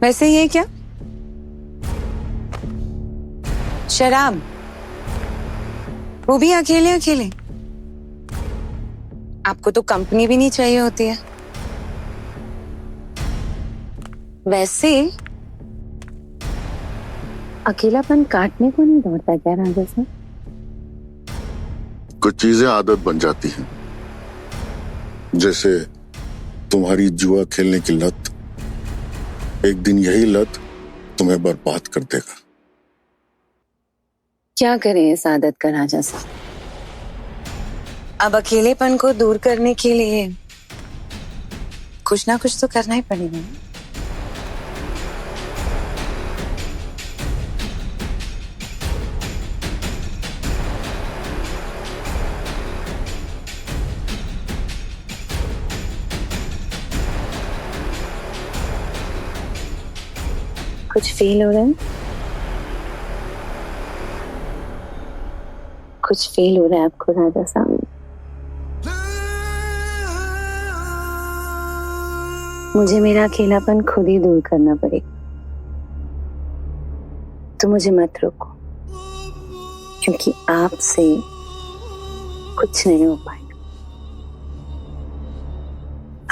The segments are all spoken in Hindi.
वैसे ये क्या? शराब, वो भी अकेले अकेले? आपको तो कंपनी भी नहीं चाहिए होती है। वैसे अकेलापन काटने को नहीं दौड़ता क्या राजा साहब? कुछ चीजें आदत बन जाती हैं, जैसे तुम्हारी जुआ खेलने की लत। एक दिन यही लत तुम्हें बर्बाद कर देगा। क्या करें इस आदत का राजा साहब? अब अकेलेपन को दूर करने के लिए कुछ ना कुछ तो करना ही पड़ेगा ना? कुछ फील हो रहा है? कुछ फील हो रहा है आपको राजा साहब? मुझे मेरा अकेलापन खुद ही दूर करना पड़ेगा, तो मुझे मत रोको, क्योंकि आपसे कुछ नहीं हो पाएगा।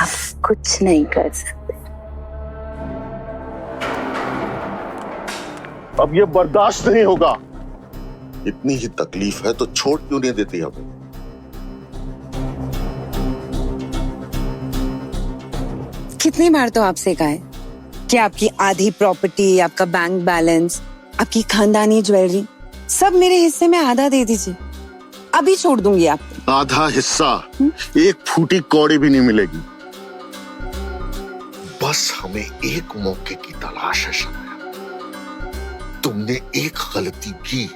आप कुछ नहीं कर सकते। अब ये बर्दाश्त नहीं होगा। इतनी ही तकलीफ है तो छोड़ क्यों नहीं देती अब? कितनी बार तो आपसे कहा है कि आपकी आधी प्रॉपर्टी, आपका बैंक बैलेंस, आपकी खानदानी ज्वेलरी सब मेरे हिस्से में आधा दे दीजिए। अभी छोड़ दूंगी आपको। आधा हिस्सा? एक फूटी कौड़ी भी नहीं मिलेगी। बस हमें एक मौके की तलाश है शनाया। तुमने एक गलती की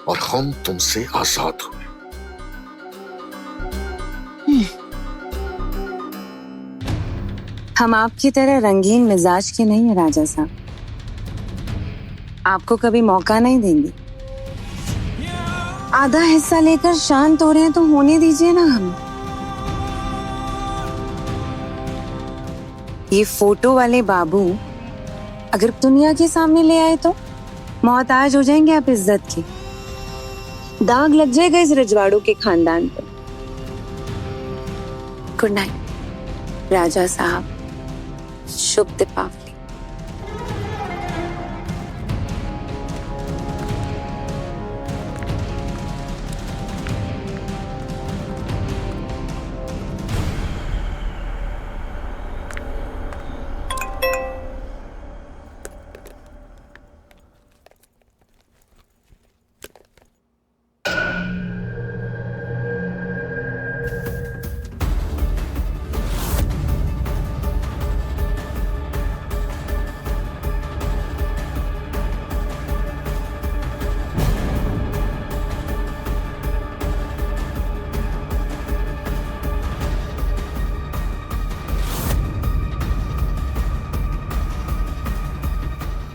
और हम तुमसे आजाद हुए। हम आपकी तरह रंगीन मिजाज के नहीं है राजा साहब। आपको कभी मौका नहीं देंगे। आधा हिस्सा लेकर शांत हो रहे हैं तो होने दीजिए ना हम। ये फोटो वाले बाबू अगर दुनिया के सामने ले आए तो मोहताज हो जाएंगे आप इज्जत के। दाग लग जाएगा इस रजवाड़ों के खानदान पर। गुड नाइट राजा साहब। शुभ दीपावली।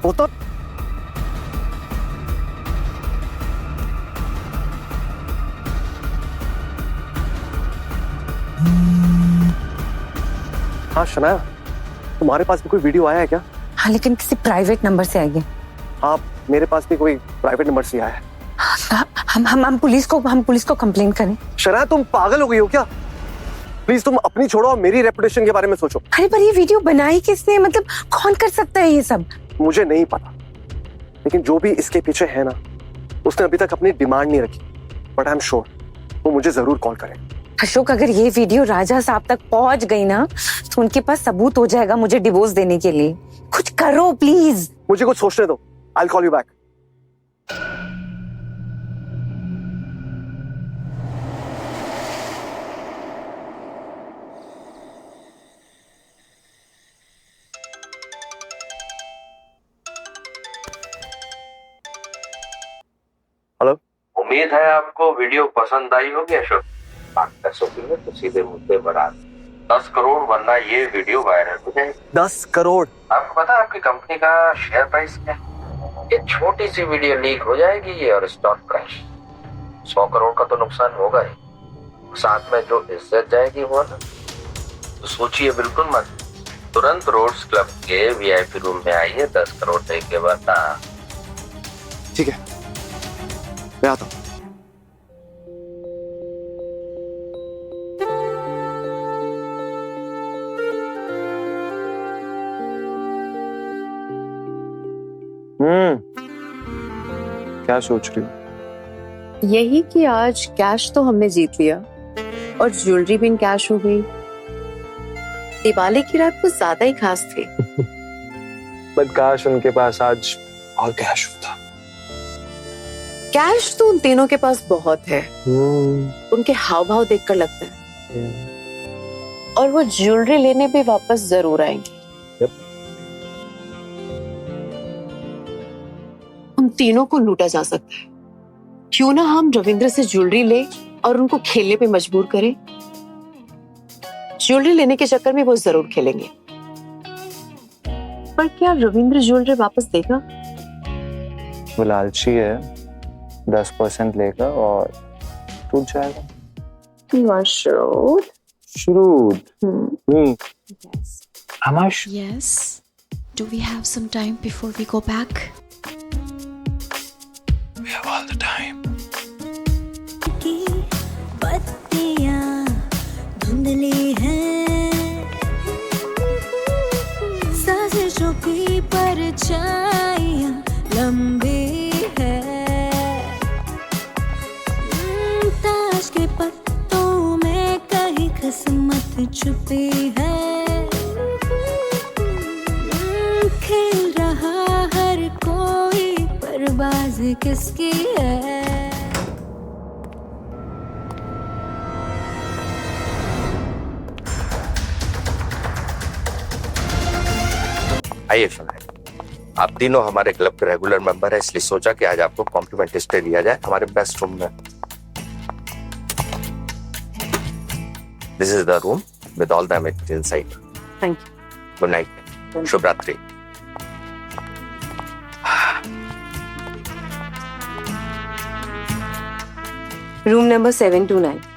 वो तो हाँ शनाया, तुम्हारे पास भी कोई वीडियो आया है क्या? हाँ, लेकिन किसी प्राइवेट नंबर से आई है। हाँ, मेरे पास भी कोई प्राइवेट नंबर से आया है। हम पुलिस को कंप्लेन करें? शनाया, तुम पागल हो गई हो क्या? प्लीज तुम अपनी छोड़ो और मेरी रेपुटेशन के बारे में सोचो। अरे पर ये वीडियो बनाई किसने? मतलब कौन कर सकता है ये सब? मुझे नहीं पता, लेकिन जो भी इसके पीछे है ना, उसने अभी तक अपनी डिमांड नहीं रखी। बट आई एम श्योर वो मुझे जरूर कॉल करेगा। अशोक, अगर ये वीडियो राजा साहब तक पहुंच गई ना तो उनके पास सबूत हो जाएगा मुझे डिवोर्स देने के लिए। कुछ करो प्लीज। मुझे कुछ सोचने दो। I will call you back. Hello. उम्मीद है आपको वीडियो पसंद आई होगी अशोक। तो सीधे मुद्दे पर आ 10 करोड़ वरना ये वीडियो वायरल हो जाएगी। 10 करोड़? आपको पता है आपकी कंपनी का शेयर प्राइस क्या है? ये छोटी सी वीडियो लीक हो जाएगी और स्टॉक क्रैश। 100 करोड़ का तो नुकसान होगा ही, साथ में जो इज्जत जाएगी वो ना, तो सोचिए बिल्कुल मत। तुरंत रोड्स क्लब के वीआईपी रूम में आइए, 10 करोड़ दे के बता। ठीक है, मैं आता हूँ। क्या सोच रही हो? यही कि आज कैश तो हमने जीत लिया और ज्वेलरी भी इन कैश हो गई। दिवाली की रात कुछ ज्यादा ही खास थी। बट काश उनके पास आज और कैश होता। कैश तो उन तीनों के पास बहुत है। उनके हाव भाव देखकर लगता है। और वो ज्वेलरी लेने भी वापस जरूर आएंगे। उन तीनों को लूटा जा सकता है। क्यों ना हम रविंद्र से ज्वेलरी ले और उनको खेलने पे मजबूर करें। ज्वेलरी लेने के चक्कर में वो जरूर खेलेंगे। पर क्या रविंद्र ज्वेलरी वापस देगा? वो लालची है, 10% लेगा और टूट जाएगा। Shrewd. Yes. How much? Yes. Do we have some time before we go back? We have all the time. की पत्तियां धुंधली हैं, साजिशों की परछाइयां लंबी है, ताश के पत्तों में कहीं किस्मत छुपी है, खेल रहा हर कोई पर बाजी किसकी है। आइए शनाया, आप तीनों हमारे क्लब के रेगुलर मेंबर हैं, इसलिए सोचा कि आज आपको कॉम्प्लीमेंट स्टे दिया जाए हमारे बेस्ट रूम में। This is the room with all the amenities inside. Thank you. Good night, शुभ रात्रि। Room number 729।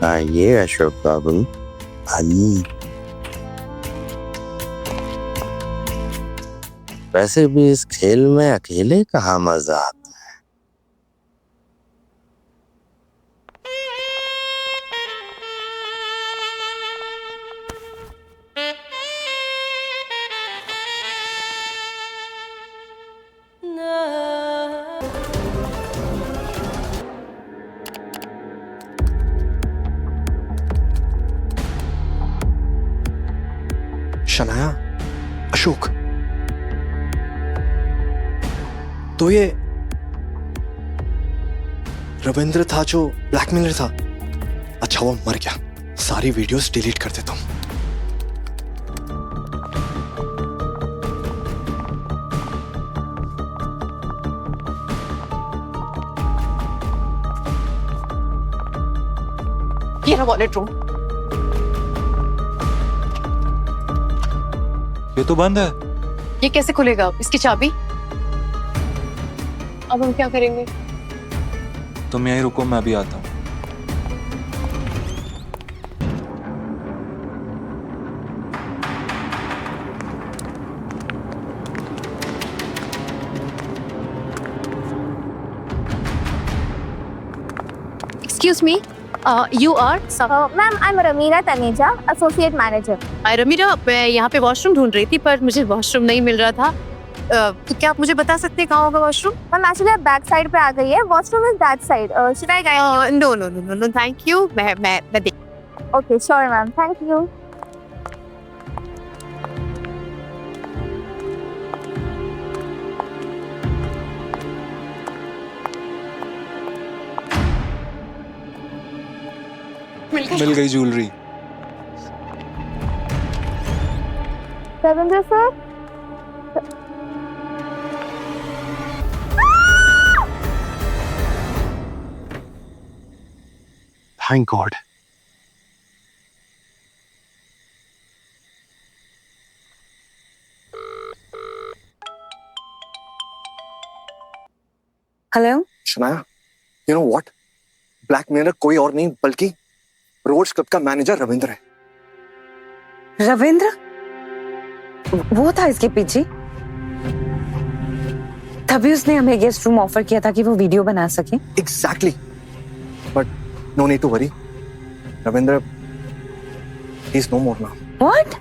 आइए अशोक बाबू, आइए। वैसे भी इस खेल में अकेले कहाँ मजा आता है। शनाया, अशोक, तो ये रविंद्र था जो ब्लैकमेलर था। अच्छा वो मर गया। सारी वीडियोस डिलीट कर देता हूं। ये रहा वॉलेट रूम। ये तो बंद है। ये कैसे खुलेगा? इसकी चाबी? अब हम क्या करेंगे? तुम यहीं रुको, मैं भी आता हूँ। Excuse me, you are? Ma'am I am Ramina Taneja, associate manager. Ramina, मैं यहाँ पे वॉशरूम ढूंढ रही थी पर मुझे वॉशरूम नहीं मिल रहा था। तो क्या आप मुझे बता सकते हैं कहाँ होगा वॉशरूम? मैम एक्चुअली आप बैक साइड पे आ गई है, washroom is that side. Should I guide? No no no no no, thank you. मैं okay sure ma'am, thank you. मिल गई jewellery. Ravindra sir, thank God. Hello Shanaya, you know what, blackmailer कोई और नहीं बल्कि रोड्स क्लब का मैनेजर रविंद्र है। रविंद्र, वो था इसके पीछे। तभी उसने हमें गेस्ट रूम ऑफर किया था कि वो वीडियो बना सके। Exactly, but no need to worry, Ravindra he is no more now. What?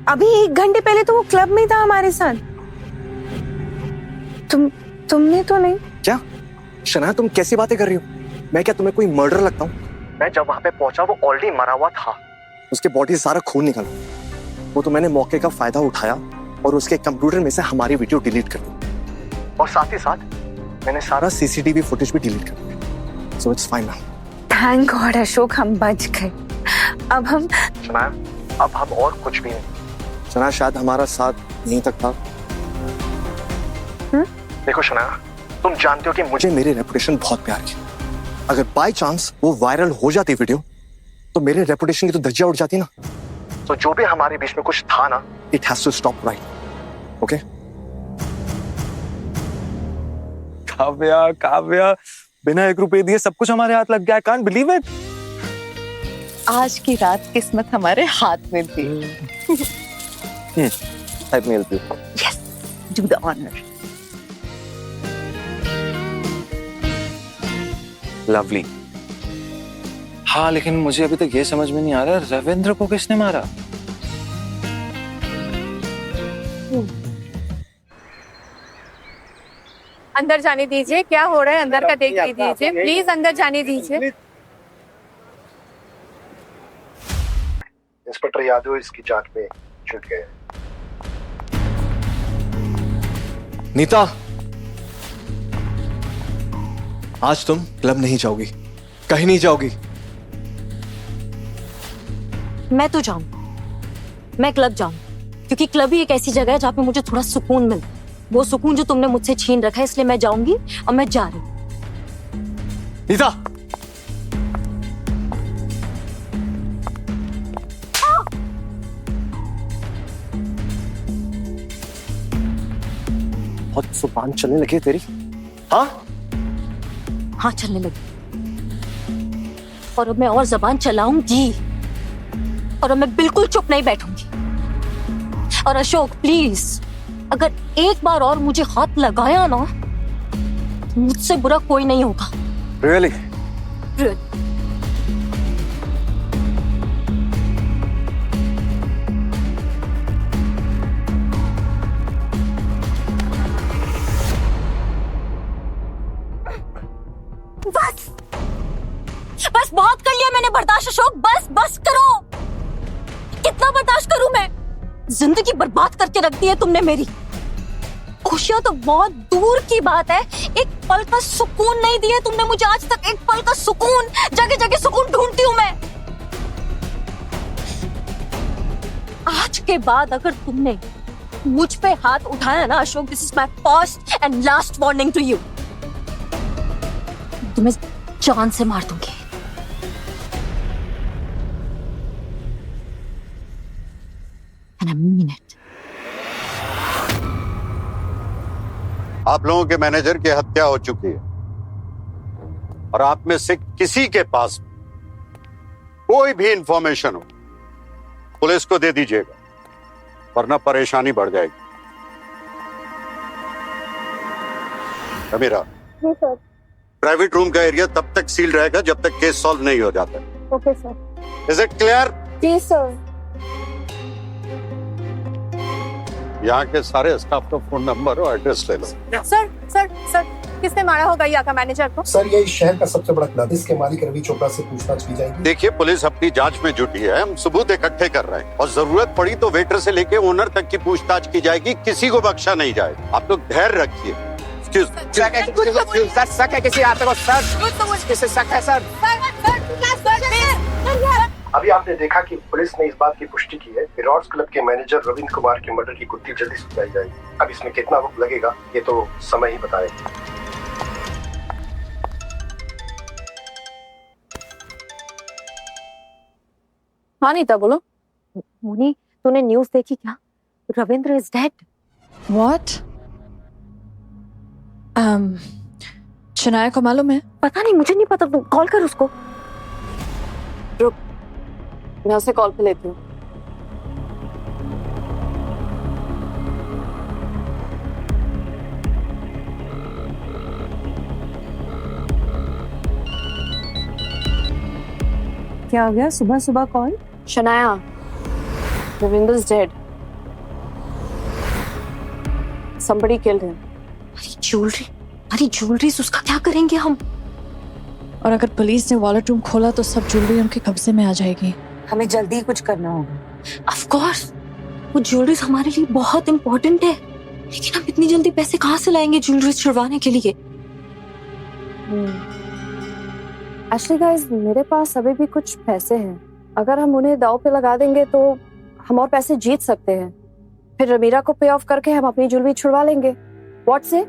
अभी 1 घंटे पहले तो वो क्लब में था हमारे साथ। तुमने तो नहीं? क्या शनाया, तुम कैसी बातें कर रही हो? मैं क्या तुम्हें कोई मर्डर लगता हूँ? मैं जब वहां पे पहुंचा वो ऑलरेडी मरा हुआ था, उसके बॉडी से सारा खून निकला। वो तो मैंने मौके का फायदा उठाया और उसके कंप्यूटर में से हमारी वीडियो डिलीट कर दी, और साथ ही साथ मैंने सारा सीसीटीवी फुटेज भी डिलीट कर दिया। So it's fine now. Thank God Ashok, हम बच गए। अब हम शनाया, अब हम और कुछ भी नहीं। शनाया, शायद हमारा साथ यहीं तक था। देखो शनाया, तुम जानते हो कि मुझे मेरी रेपुटेशन बहुत प्यारी है। अगर बाय चांस वो वायरल हो जाती वीडियो तो मेरे रेपुटेशन की तो धज्जियां उड़ जाती ना। तो जो भी हमारे बीच में कुछ था ना, it has to stop right. Okay? Kavya, बिना 1 रुपए दिए सब कुछ हमारे हाथ लग गया। I can't believe it. आज की रात किस्मत हमारे हाथ में थी। Let me help you. Yes, do the honour. Lovely. हाँ, लेकिन मुझे अभी तक ये समझ में नहीं आ रहा रविंद्र को किसने मारा। अंदर जाने दीजिए, क्या हो रहा है अंदर का देख लीजिए प्लीज, अंदर जाने दीजिए। इंस्पेक्टर यादव इसकी जांच में जुट गए। नीता, आज तुम क्लब नहीं जाओगी, कहीं नहीं जाओगी। मैं तो जाऊं, मैं क्लब जाऊं, क्योंकि क्लब ही एक ऐसी जगह है जहां पे मुझे थोड़ा सुकून मिलता है। वो सुकून जो तुमने मुझसे छीन रखा है, इसलिए मैं जाऊंगी और मैं जा रही हूं। नीता, बहुत जुबान चलने लगी है तेरी। हाँ हाँ, चलने लगी, और अब मैं और जबान चलाऊंगी, और अब मैं बिल्कुल चुप नहीं बैठूंगी। और अशोक प्लीज, अगर एक बार और मुझे हाथ लगाया ना, मुझसे बुरा कोई नहीं होगा। रियली? बस बहुत कर लिया मैंने बर्दाश्त अशोक, बस करो। कितना बर्दाश्त करूं मैं? जिंदगी बर्बाद करके रख दी है तुमने मेरी। खुशियां तो बहुत दूर की बात है, एक पल का सुकून नहीं दिया तुमने मुझे आज तक। एक पल का सुकून, जगह जगह सुकून ढूंढती हूं मैं। आज के बाद अगर तुमने मुझ पे हाथ उठाया ना Ashok, this is my first and last warning to you. तुम्हें जान से मार दूंगी। And I mean it. आप लोगों के मैनेजर की हत्या हो चुकी है और आप में से किसी के पास कोई भी इंफॉर्मेशन हो, पुलिस को दे दीजिएगा, वरना परेशानी बढ़ जाएगी। अमीरा, जी सर। प्राइवेट रूम का एरिया तब तक सील रहेगा जब तक केस सॉल्व नहीं हो जाता। Okay sir. Is it clear? जी सर। यहाँ के सारे स्टाफ का फोन नंबर और एड्रेस ले लो। सर सर सर, किसने मारा होगा यहाँ का मैनेजर को? सर, ये इस शहर का सबसे बड़ा क्लब, इसके मालिक रवि चोपड़ा से पूछताछ की जाएगी। देखिए, पुलिस अपनी जांच में जुटी है, हम सबूत इकट्ठे कर रहे हैं और जरूरत पड़ी तो वेटर से लेके ओनर तक की पूछताछ की जाएगी, किसी को बख्शा नहीं जाएगा। आप लोग धैर्य रखिए। किसी शक है सर? अभी आपने देखा कि पुलिस ने इस बात की पुष्टि की है कि रॉड्स क्लब के मैनेजर रविंद्र कुमार के मर्डर की गुत्थी जल्दी सुलझाई जाएगी। अब इसमें कितना वक्त लगेगा ये तो समय ही बताएगा। हाँ नीता बोलो। मोनी, तूने न्यूज़ देखी क्या? Ravindra is dead. What? Shanaya को मालूम है? पता नहीं, मुझे नहीं पता, तू कॉल कर उसको। मैं उसे कॉल पे लेती हूँ। क्या हो गया सुबह सुबह call? Shanaya, Ravinder is dead. Somebody killed him. अरे ज्वेलरी उसका क्या करेंगे हम? और अगर पुलिस ने वॉलेट रूम खोला तो सब ज्वेलरी उनके कब्जे में आ जाएगी। हमें जल्दी कुछ करना होगा। ऑफ कोर्स, वो ज्वेलरी हमारे लिए बहुत इंपॉर्टेंट है, लेकिन हम इतनी जल्दी पैसे कहाँ से लाएंगे ज्वेलरी छुड़वाने के लिए? एक्चुअली गाइस, मेरे पास अभी भी कुछ पैसे हैं। अगर हम उन्हें दांव पे लगा देंगे तो हम और पैसे जीत सकते हैं। फिर रमीरा को पे ऑफ करके हम अपनी ज्वेलरी छुड़वा लेंगे। व्हाट से?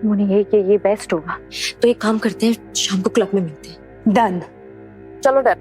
मुझे ये बेस्ट होगा। तो एक काम करते हैं, शाम को क्लब में मिलते हैं। डन। चलो डन।